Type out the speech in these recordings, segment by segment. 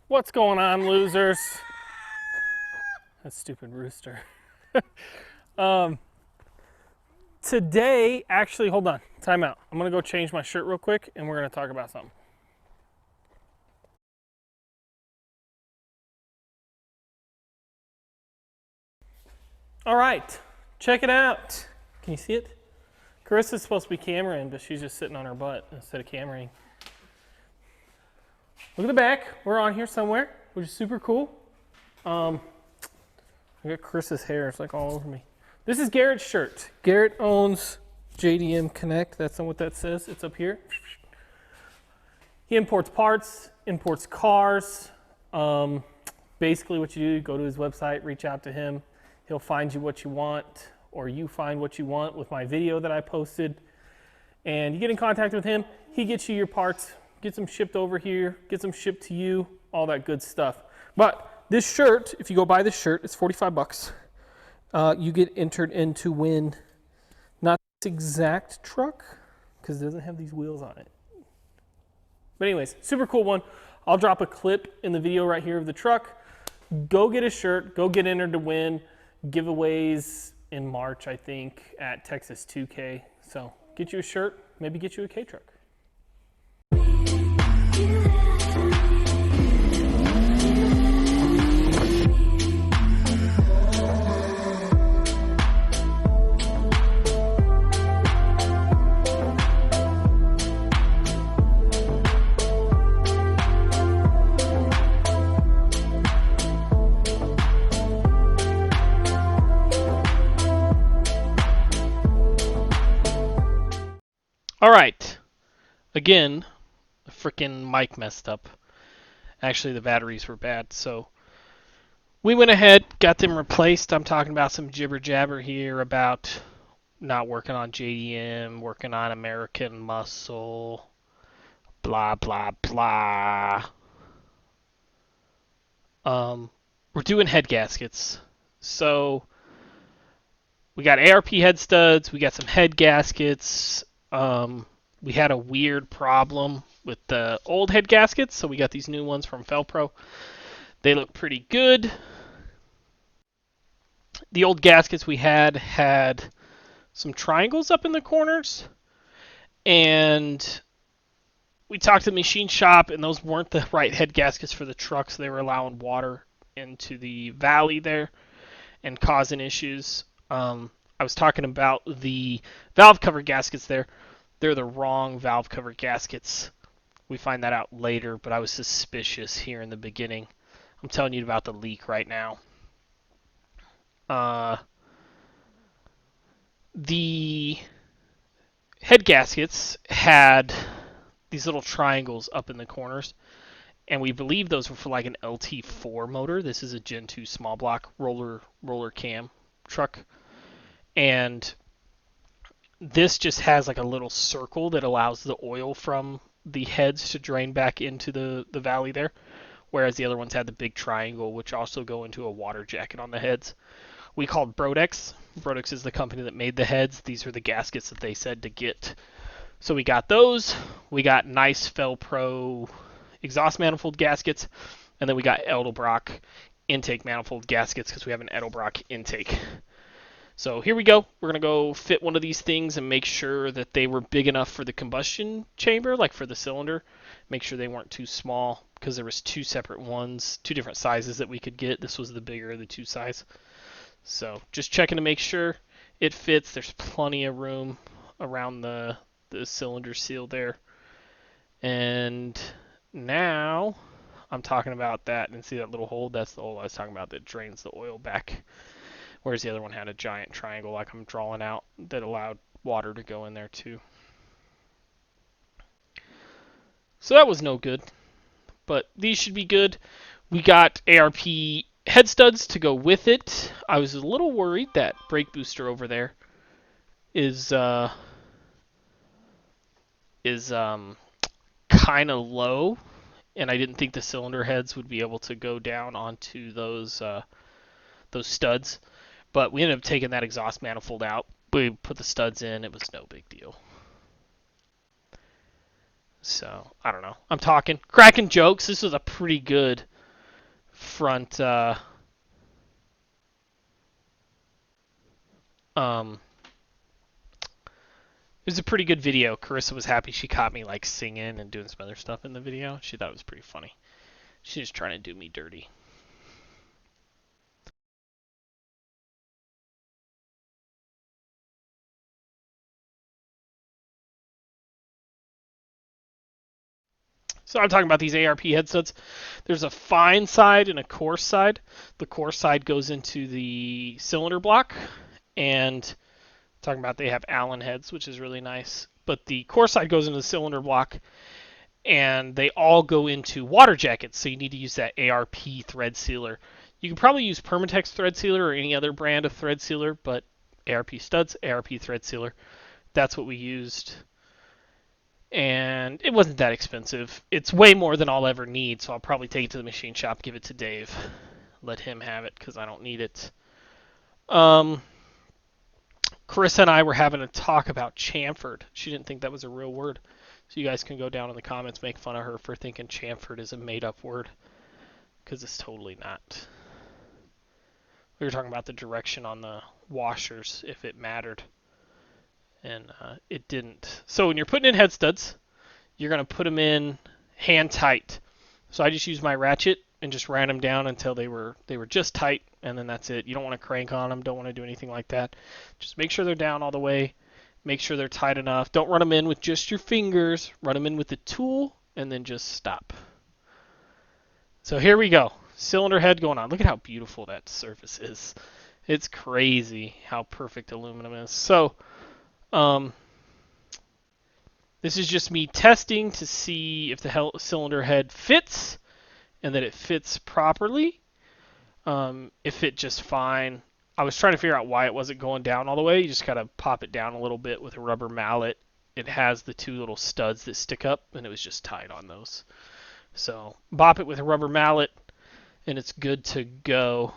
What's going on, losers? That stupid rooster. um, Today, actually, hold on, time out. I'm gonna go change my shirt real quick and we're gonna talk about something. All right, check it out. Can you see it? Carissa's supposed to be cameraing, but she's just sitting on her butt instead of cameraing. Look at the back. We're on here somewhere, which is super cool. I got Carissa's hair. It's like all over me. This is Garrett's shirt. Garrett owns JDM Connect. That's not what that says. It's up here. He imports parts, imports cars. Basically what you do, go to his website, reach out to him. He'll find you what you want, or you find what you want with my video that I posted. And you get in contact with him. He gets you your parts, gets them shipped over here, gets them shipped to you, all that good stuff. But this shirt, if you go buy this shirt, it's 45 bucks. You get entered in to win not this exact truck, because it doesn't have these wheels on it. But anyways, super cool one. I'll drop a clip in the video right here of the truck. Go get a shirt, go get entered to win. Giveaways in March, I think, at Texas 2K. So get you a shirt, maybe get you a K-Truck. All right. Again, the freaking mic messed up. Actually, the batteries were bad, so we went ahead, got them replaced. I'm talking about some jibber jabber here about not working on JDM, working on American Muscle, blah blah blah. We're doing head gaskets, so we got ARP head studs, we got some head gaskets. We had a weird problem with the old head gaskets, so we got these new ones from Felpro. They look pretty good. The old gaskets we had some triangles up in the corners, and we talked to the machine shop, and those weren't the right head gaskets for the trucks. They were allowing water into the valley there and causing issues. I was talking about the valve cover gaskets there. They're the wrong valve cover gaskets. We find that out later, but I was suspicious here in the beginning. I'm telling you about the leak right now. The head gaskets had these little triangles up in the corners, and we believe those were for like an LT4 motor. This is a Gen 2 small block roller cam truck, and this just has like a little circle that allows the oil from the heads to drain back into the valley there, whereas the other ones had the big triangle, which also go into a water jacket on the heads. We called Brodex. Brodex is the company that made the heads. These are the gaskets that they said to get. So we got those. We got nice Felpro exhaust manifold gaskets, and then we got Edelbrock intake manifold gaskets because we have an Edelbrock intake. So here we go. We're going to go fit one of these things and make sure that they were big enough for the combustion chamber, like for the cylinder. Make sure they weren't too small, because there was two separate ones, two different sizes that we could get. This was the bigger of the two size. So just checking to make sure it fits. There's plenty of room around the cylinder seal there. And now I'm talking about that, and see that little hole? That's the hole I was talking about that drains the oil back. Whereas the other one had a giant triangle like I'm drawing out that allowed water to go in there too. So that was no good. But these should be good. We got ARP head studs to go with it. I was a little worried that brake booster over there is kind of low, and I didn't think the cylinder heads would be able to go down onto those studs. But we ended up taking that exhaust manifold out. We put the studs in. It was no big deal. So, I don't know. I'm talking. Cracking jokes. This was a pretty good front um it was a pretty good video. Carissa was happy she caught me like singing and doing some other stuff in the video. She thought it was pretty funny. She was trying to do me dirty. So I'm talking about these ARP headsets. There's a fine side and a coarse side. The coarse side goes into the cylinder block, and talking about they have Allen heads, which is really nice. But the coarse side goes into the cylinder block, and they all go into water jackets. So you need to use that ARP thread sealer. You can probably use Permatex thread sealer or any other brand of thread sealer, but ARP studs, ARP thread sealer. That's what we used, and it wasn't that expensive. It's way more than I'll ever need, so I'll probably take it to the machine shop, give it to Dave, let him have it because I don't need it. Um, Carissa and I were having a talk about chamfered. She didn't think that was a real word, so you guys can go down in the comments, make fun of her for thinking chamfered is a made-up word, because it's totally not. We were talking about the direction on the washers, if it mattered, and it didn't. So when you're putting in head studs, you're going to put them in hand tight. So I just used my ratchet and just ran them down until they were just tight, and then that's it. You don't want to crank on them, don't want to do anything like that. Just make sure they're down all the way. Make sure they're tight enough. Don't run them in with just your fingers. Run them in with the tool, and then just stop. So here we go. Cylinder head going on. Look at how beautiful that surface is. It's crazy how perfect aluminum is. So, this is just me testing to see if the cylinder head fits and that it fits properly. It fit just fine. I was trying to figure out why it wasn't going down all the way. You just gotta pop it down a little bit with a rubber mallet. It has the two little studs that stick up, and it was just tight on those. So bop it with a rubber mallet, and it's good to go.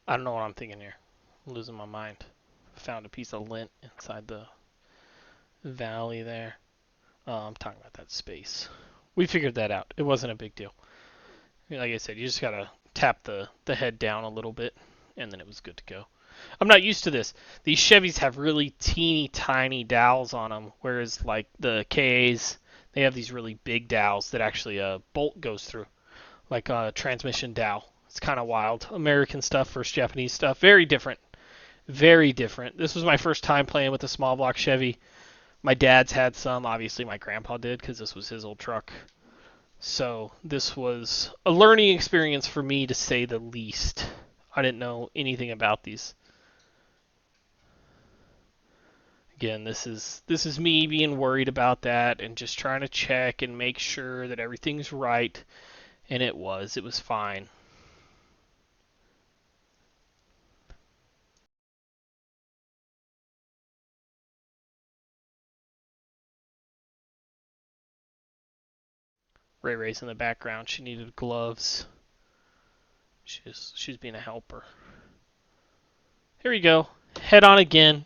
I don't know what I'm thinking here. I'm losing my mind. Found a piece of lint inside the valley there. I'm talking about that space. We figured that out. It wasn't a big deal. Like I said, you just gotta tap the head down a little bit, and then it was good to go. I'm not used to this. These Chevys have really teeny tiny dowels on them, whereas like the KAs, they have these really big dowels that actually a bolt goes through, like a transmission dowel. It's kind of wild. American stuff versus Japanese stuff. Very different. Very different. This was my first time playing with a small block Chevy. My dad's had some. Obviously, my grandpa did because this was his old truck. So this was a learning experience for me, to say the least. I didn't know anything about these. Again, this is me being worried about that and just trying to check and make sure that everything's right, and it was fine. Ray Ray's in the background. She needed gloves. She's being a helper. Here we go. Head on again.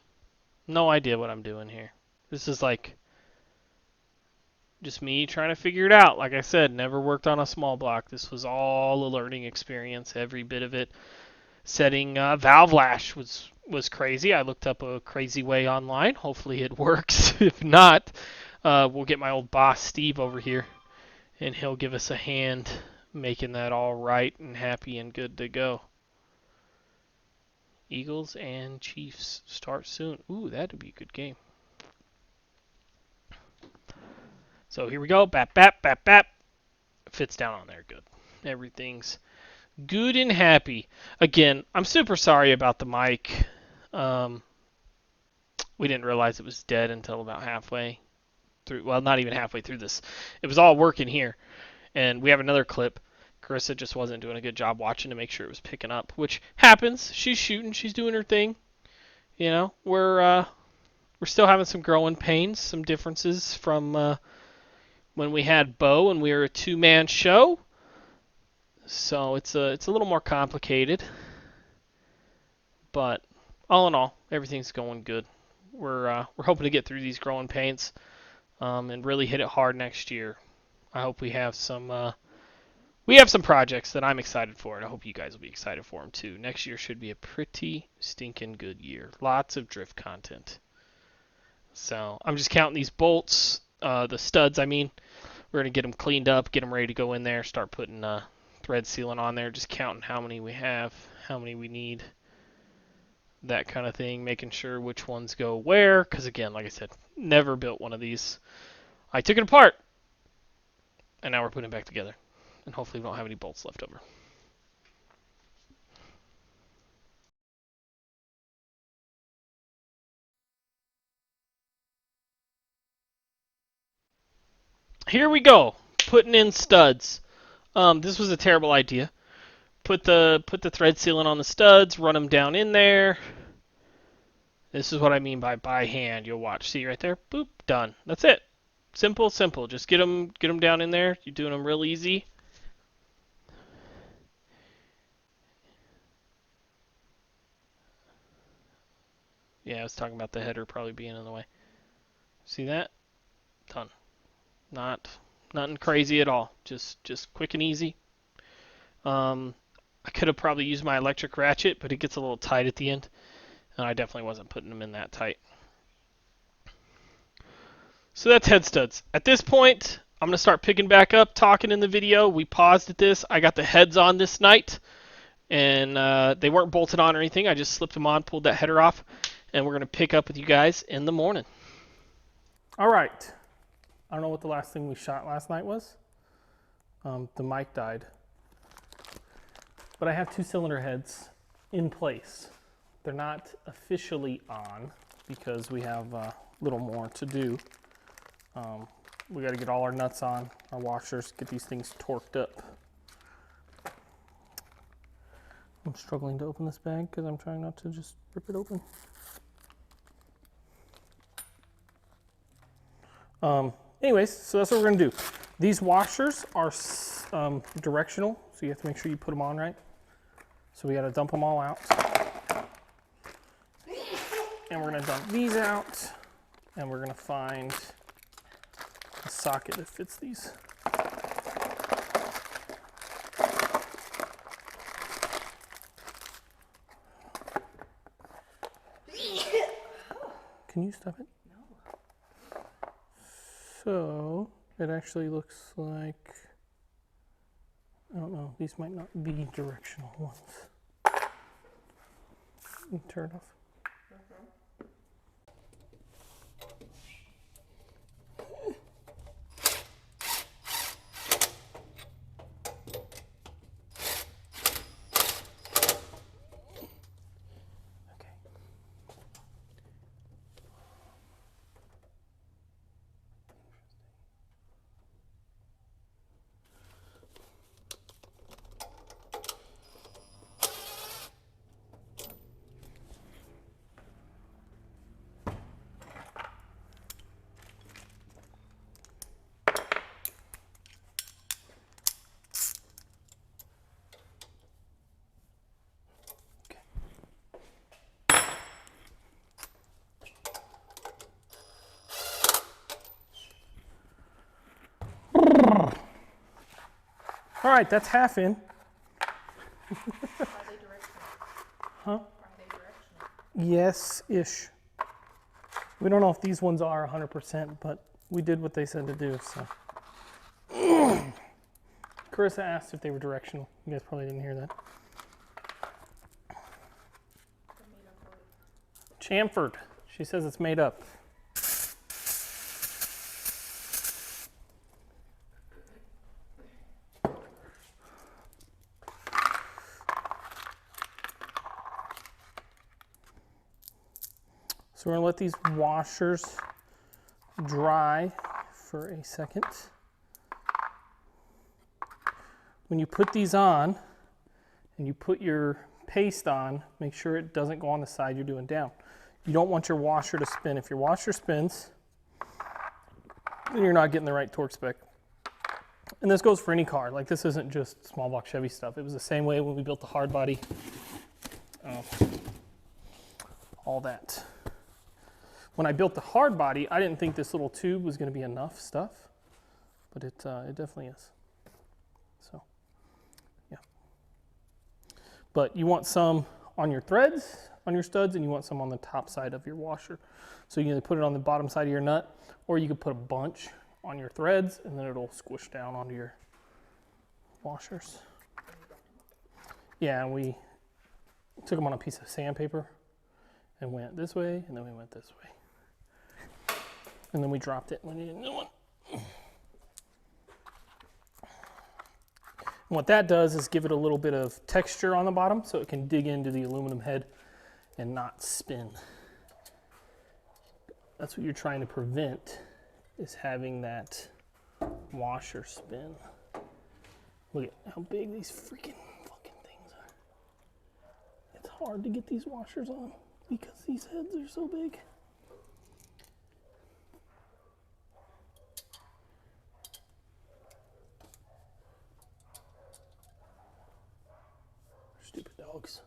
No idea what I'm doing here. This is like just me trying to figure it out. Like I said, never worked on a small block. This was all a learning experience, every bit of it. Setting valve lash was crazy. I looked up a crazy way online. Hopefully it works. If not, we'll get my old boss Steve over here, and he'll give us a hand making that all right and happy and good to go. Eagles and Chiefs start soon. Ooh, that'd be a good game. So here we go. Bap, bap, bap, bap. Fits down on there good. Everything's good and happy. Again, I'm super sorry about the mic. We didn't realize it was dead until about halfway through. Well, not even halfway through this. It was all working here. And we have another clip. Carissa just wasn't doing a good job watching to make sure it was picking up, which happens. She's shooting. She's doing her thing. You know, we're still having some growing pains, some differences from when we had Bo and we were a two-man show. So it's a little more complicated, but all in all, everything's going good. We're hoping to get through these growing pains and really hit it hard next year. I hope we have some projects that I'm excited for, and I hope you guys will be excited for them too. Next year should be a pretty stinking good year. Lots of drift content. So I'm just counting these bolts, the studs. I mean, we're gonna get them cleaned up, get them ready to go in there, start putting thread sealant on there. Just counting how many we have, how many we need, that kind of thing. Making sure which ones go where. Because again, like I said, never built one of these. I took it apart, and now we're putting it back together. And hopefully we don't have any bolts left over. Here we go, putting in studs. This was a terrible idea. Put the thread sealant on the studs, run them down in there. This is what I mean by hand. You'll watch. See right there? Boop, done. That's it. Simple, simple. Just get them down in there. You're doing them real easy. Yeah, I was talking about the header probably being in the way. See that? Done. Nothing crazy at all. Just quick and easy. I could have probably used my electric ratchet, but it gets a little tight at the end, and I definitely wasn't putting them in that tight. So that's head studs. At this point, I'm going to start picking back up, talking in the video. We paused at this. I got the heads on this night, and they weren't bolted on or anything. I just slipped them on, pulled that header off, and we're going to pick up with you guys in the morning. All right. I don't know what the last thing we shot last night was. The mic died. But I have 2 cylinder heads in place. They're not officially on because we have a little more to do. We got to get all our nuts on, our washers, get these things torqued up. I'm struggling to open this bag because I'm trying not to just rip it open. Anyways, so that's what we're going to do. These washers are directional, so you have to make sure you put them on right. So we got to dump them all out. And we're going to dump these out, and we're going to find a socket that fits these. Can you stop it? No. So it actually looks like, I don't know, these might not be directional ones. Turn it off. All right, that's half in. Are they directional? Huh? Are they directional? Yes-ish. We don't know if these ones are 100%, but we did what they said to do, so. Carissa asked if they were directional. You guys probably didn't hear that. Chamfered. She says it's made up. So we're going to let these washers dry for a second. When you put these on and you put your paste on, make sure it doesn't go on the side you're doing down. You don't want your washer to spin. If your washer spins, then you're not getting the right torque spec. And this goes for any car. Like, this isn't just small block Chevy stuff. It was the same way when we built the hard body all that. When I built the hard body, I didn't think this little tube was going to be enough stuff, but it definitely is. So, yeah. But you want some on your threads, on your studs, and you want some on the top side of your washer. So you can either put it on the bottom side of your nut, or you could put a bunch on your threads, and then it'll squish down onto your washers. Yeah, and we took them on a piece of sandpaper and went this way, and then we went this way. And then we dropped it and we needed a new one. And what that does is give it a little bit of texture on the bottom so it can dig into the aluminum head and not spin. That's what you're trying to prevent, is having that washer spin. Look at how big these freaking fucking things are. It's hard to get these washers on because these heads are so big. Stupid dogs.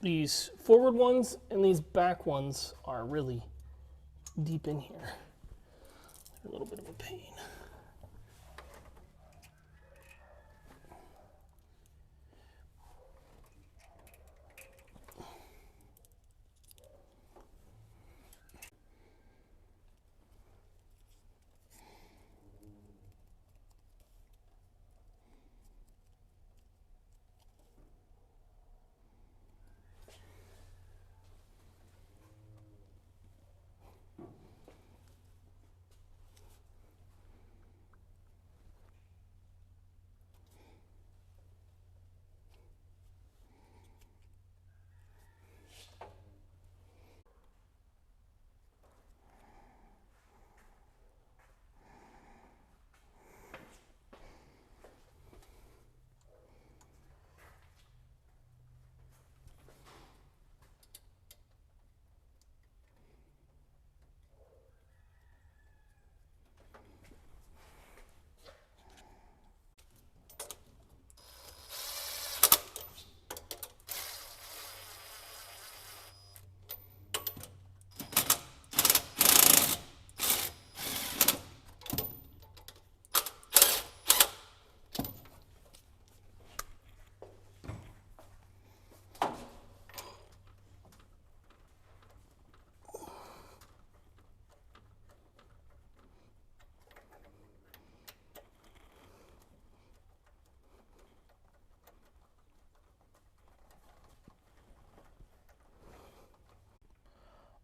These forward ones and these back ones are really deep in here. They're a little bit of a pain.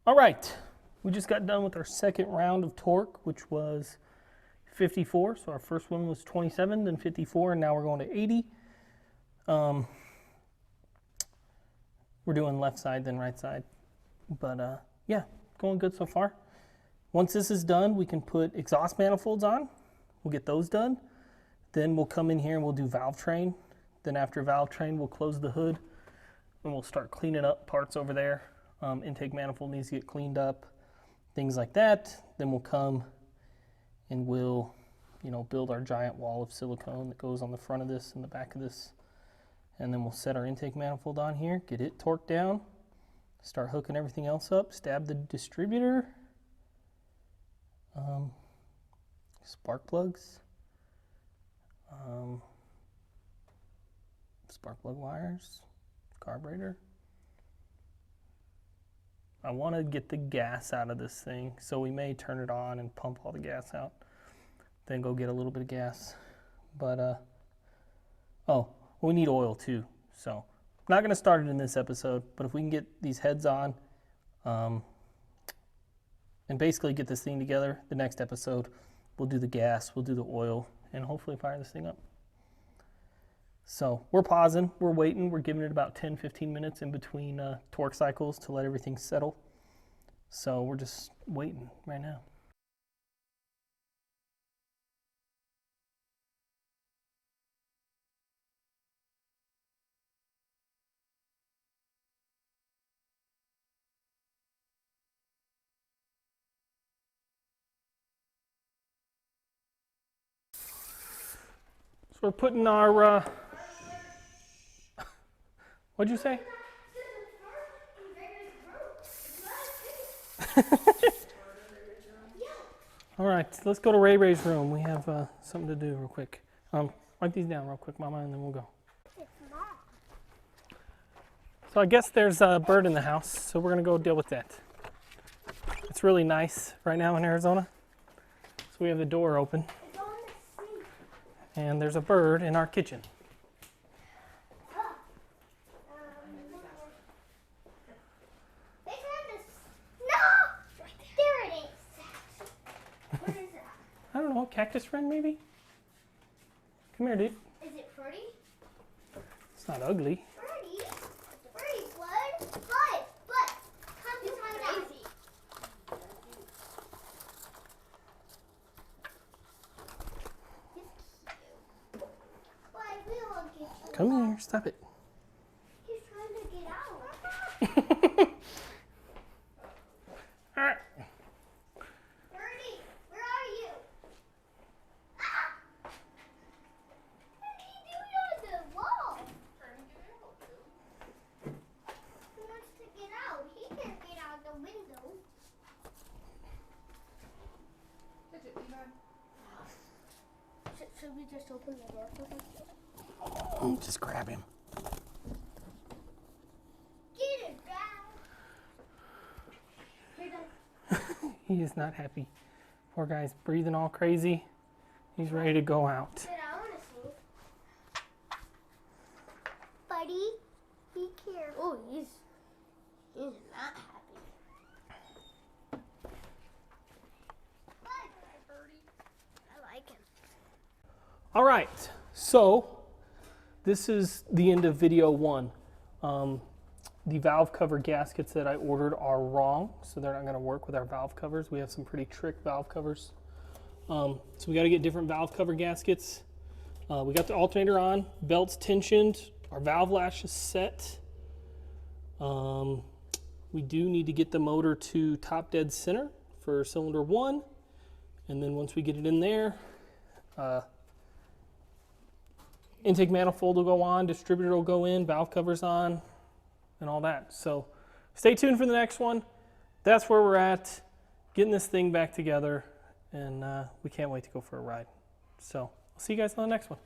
All right, we just got done with our second round of torque, which was 54. So our first one was 27, then 54, and now we're going to 80. We're doing left side, then right side. But yeah, going good so far. Once this is done, we can put exhaust manifolds on. We'll get those done. Then we'll come in here and we'll do valve train. Then after valve train, we'll close the hood and we'll start cleaning up parts over there. Intake manifold needs to get cleaned up, things like that. Then we'll come and we'll, build our giant wall of silicone that goes on the front of this and the back of this. And then we'll set our intake manifold on here, get it torqued down, start hooking everything else up, stab the distributor, spark plugs, spark plug wires, carburetor. I want to get the gas out of this thing, so we may turn it on and pump all the gas out, then go get a little bit of gas. But, oh, we need oil too, so not going to start it in this episode, but if we can get these heads on and basically get this thing together, the next episode we'll do the gas, we'll do the oil, and hopefully fire this thing up. So we're pausing, we're waiting, we're giving it about 10-15 minutes in between torque cycles to let everything settle. So we're just waiting right now. So we're putting our, what'd you say? All right, let's go to Ray Ray's room. We have something to do real quick. Write these down real quick, Mama, and then we'll go. So I guess there's a bird in the house, so we're gonna go deal with that. It's really nice right now in Arizona. So we have the door open. And there's a bird in our kitchen. I don't know, cactus friend maybe? Come here, dude. Is it pretty? It's not ugly. Pretty? Pretty, bud. But, come to find out. But we won't get you. Come here, stop it. He's trying to get out. Birdie, where are you? Ah! What are you doing on the wall? Trying to get out. He wants to get out. He can't get out the window. Fidget, Levi. Should we just open the door for him? Just grab him. Get it down. Here, Dad. He is not happy. Poor guy's breathing all crazy. He's ready to go out. Dad, I want to see. Buddy, be careful. Oh, he's not happy. Bye, Birdie. I like him. All right, so this is the end of video 1. The valve cover gaskets that I ordered are wrong, so they're not going to work with our valve covers. We have some pretty trick valve covers. So we got to get different valve cover gaskets. We got the alternator on, belts tensioned, our valve lash is set. We do need to get the motor to top dead center for cylinder 1. And then once we get it in there, intake manifold will go on, distributor will go in, valve covers on, and all that. So stay tuned for the next one. That's where we're at, getting this thing back together, and we can't wait to go for a ride. So I'll see you guys on the next one.